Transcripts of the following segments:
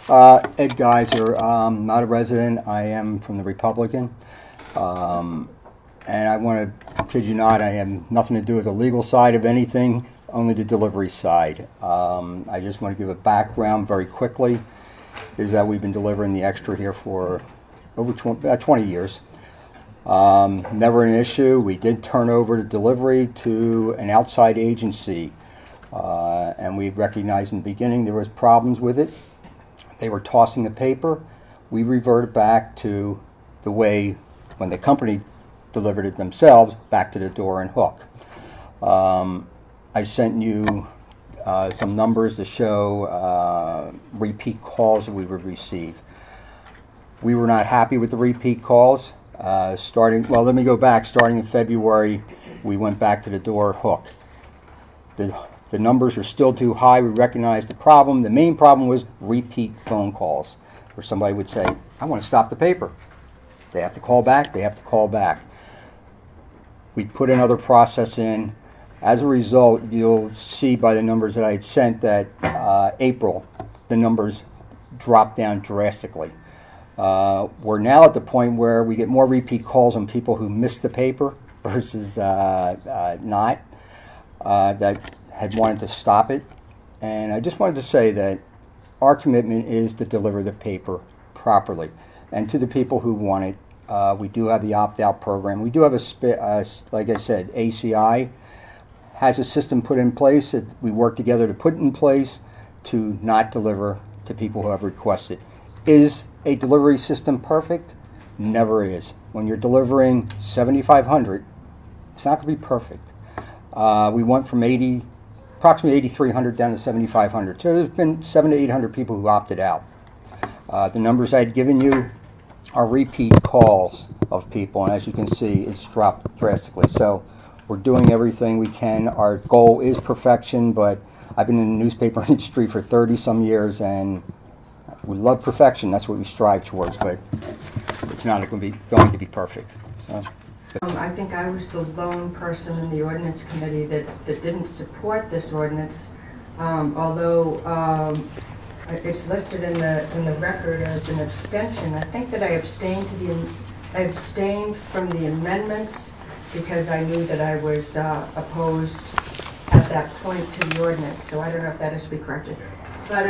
Ed Gaiser, not a resident. I am from the Republican. And I want to kid you not, I have nothing to do with the legal side of anything, only the delivery side. I just want to give a background very quickly, is that we've been delivering the extra here for over 20 years. Never an issue. We did turn over the delivery to an outside agency, and we recognized in the beginning there was problems with it. They were tossing the paper. We reverted back to the way when the company delivered it themselves, back to the door and hook. I sent you some numbers to show repeat calls that we would receive. We were not happy with the repeat calls. Well, let me go back. Starting in February, we went back to the door hook. The numbers are still too high. We recognized the problem. The main problem was repeat phone calls, where somebody would say, I want to stop the paper. They have to call back. They have to call back. We put another process in. As a result, you'll see by the numbers that I had sent that April, the numbers dropped down drastically. We're now at the point where we get more repeat calls on people who missed the paper versus not, that had wanted to stop it. And I just wanted to say that our commitment is to deliver the paper properly. And to the people who want it, we do have the opt-out program. We do have like I said, ACI has a system put in place that we work together to put in place to not deliver to people who have requested. Is a delivery system perfect? Never is. When you're delivering 7,500, it's not going to be perfect. We went from approximately 8,300 down to 7,500. So there's been 700 to 800 people who opted out. The numbers I had given you are repeat calls of people, and as you can see, it's dropped drastically. So we're doing everything we can. Our goal is perfection, but I've been in the newspaper industry for 30-some years, and we love perfection. That's what we strive towards, but it's not going to be perfect. So. I think I was the lone person in the ordinance committee that didn't support this ordinance, although it's listed in the record as an abstention. I think that I abstained from the amendments because I knew that I was opposed at that point to the ordinance. So I don't know if that has to be corrected, but.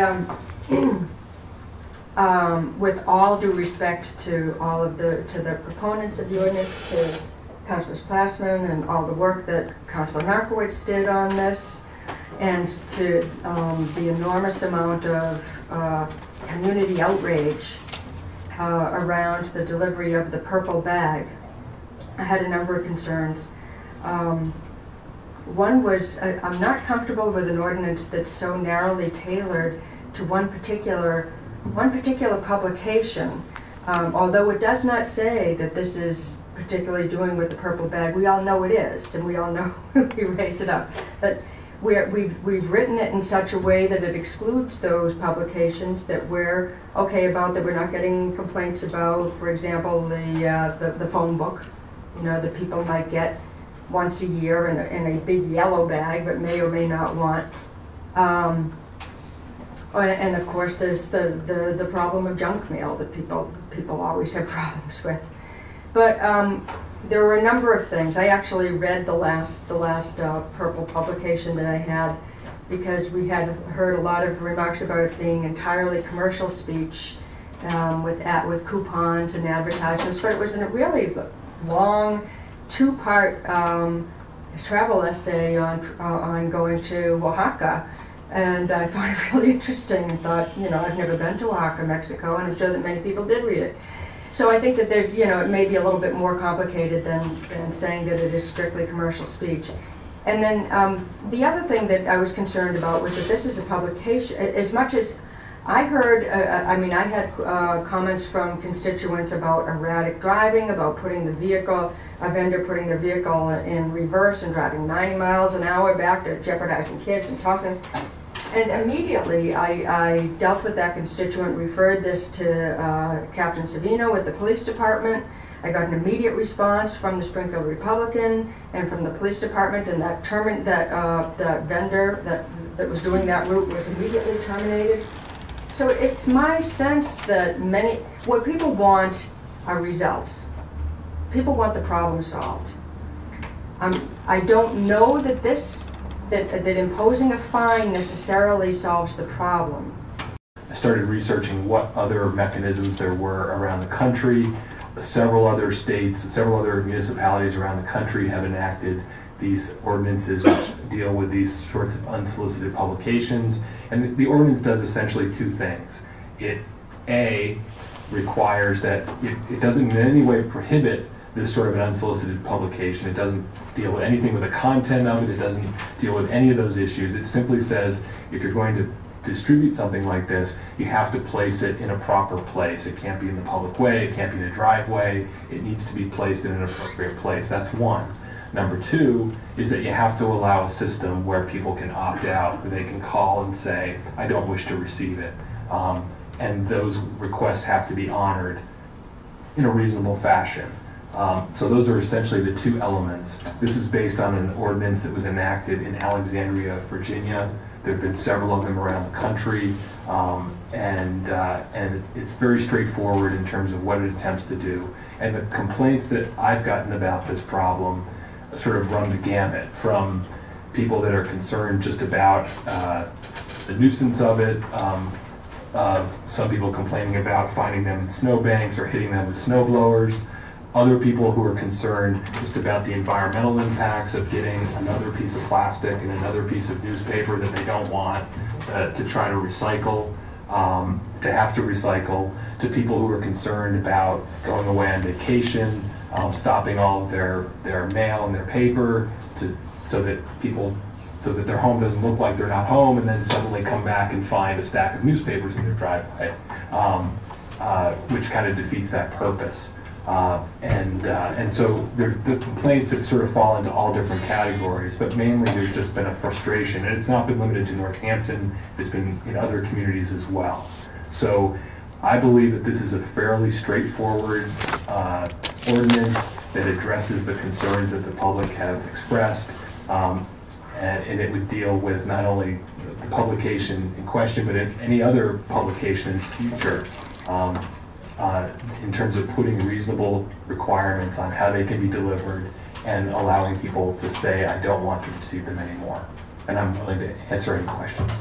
With all due respect to the proponents of the ordinance, to Councilors Plassman and all the work that Councilor Narkewicz did on this, and to the enormous amount of community outrage around the delivery of the purple bag, I had a number of concerns. One was I'm not comfortable with an ordinance that's so narrowly tailored to one particular publication, although it does not say that this is particularly doing with the purple bag. We all know it is, and we all know we raise it up. But we've written it in such a way that it excludes those publications that we're okay about, that we're not getting complaints about. For example, the phone book, that people might get once a year in a big yellow bag, but may or may not want. And of course, there's the problem of junk mail that people always have problems with. But there were a number of things. I actually read the last purple publication that I had, because we had heard a lot of remarks about it being entirely commercial speech, with coupons and advertisements. But it was a really long, two-part travel essay on going to Oaxaca. And I found it really interesting and thought, I've never been to Oaxaca, Mexico, and I'm sure that many people did read it. So I think that there's, it may be a little bit more complicated than saying that it is strictly commercial speech. And then the other thing that I was concerned about was that this is a publication. As much as I heard, I had comments from constituents about erratic driving, about a vendor putting their vehicle in reverse and driving 90 miles an hour back to jeopardizing kids and tossing us. And immediately I dealt with that constituent, referred this to Captain Savino at the police department. I got an immediate response from the Springfield Republican and from the police department, and that vendor that was doing that route was immediately terminated. So it's my sense that what people want are results. People want the problem solved. I don't know that that imposing a fine necessarily solves the problem. I started researching what other mechanisms there were around the country. Several other states, several other municipalities around the country have enacted these ordinances which deal with these sorts of unsolicited publications. And the ordinance does essentially two things. It, A, requires that it doesn't in any way prohibit this sort of an unsolicited publication. It doesn't deal with anything with the content of it. It doesn't deal with any of those issues. It simply says if you're going to distribute something like this, you have to place it in a proper place. It can't be in the public way. It can't be in a driveway. It needs to be placed in an appropriate place. That's one. Number two is that you have to allow a system where people can opt out, where they can call and say, I don't wish to receive it. And those requests have to be honored in a reasonable fashion. So those are essentially the two elements. This is based on an ordinance that was enacted in Alexandria, Virginia. There have been several of them around the country, and it's very straightforward in terms of what it attempts to do. And the complaints that I've gotten about this problem sort of run the gamut, from people that are concerned just about the nuisance of it, some people complaining about finding them in snowbanks or hitting them with snow blowers, other people who are concerned just about the environmental impacts of getting another piece of plastic and another piece of newspaper that they don't want to try to recycle, to have to recycle, to people who are concerned about going away on vacation, stopping all of their mail and their paper so that their home doesn't look like they're not home, and then suddenly come back and find a stack of newspapers in their driveway, which kind of defeats that purpose. And so the complaints have sort of fall into all different categories, but mainly there's just been a frustration, and it's not been limited to Northampton, it's been in other communities as well. So I believe that this is a fairly straightforward ordinance that addresses the concerns that the public have expressed, and it would deal with not only the publication in question, but any other publication in the future, in terms of putting reasonable requirements on how they can be delivered and allowing people to say, I don't want to receive them anymore. And I'm willing to answer any questions.